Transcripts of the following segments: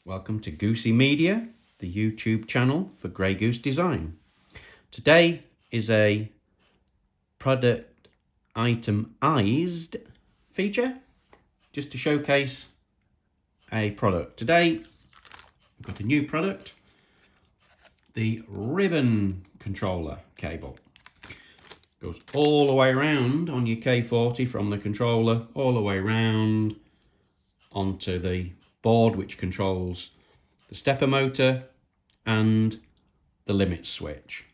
Welcome to Goosey Media, the YouTube channel for Grey Goose Design. Today is a product itemized feature, just to showcase a product. Today, we've got a new product, the ribbon controller cable. Goes all the way around on your K40 from the controller, all the way around onto the board which controls the stepper motor and the limit switch.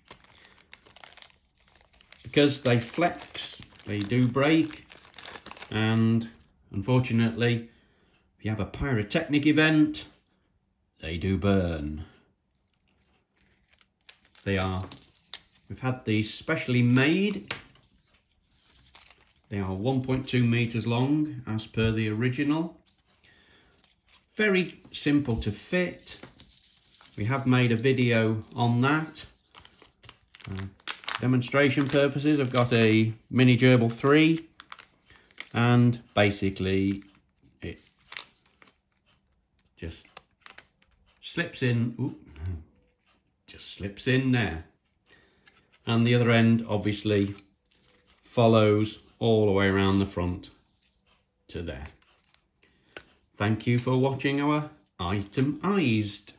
Because they flex, they do break, and unfortunately if you have a pyrotechnic event, they do burn. We've had these specially made. They are 1.2 meters long as per the original. Very simple to fit. We have made a video on that. Demonstration purposes, I've got a mini gerbil 3, and basically it just slips in. Ooh, just slips in there, and the other end obviously follows all the way around the front to there. Thank you for watching our itemized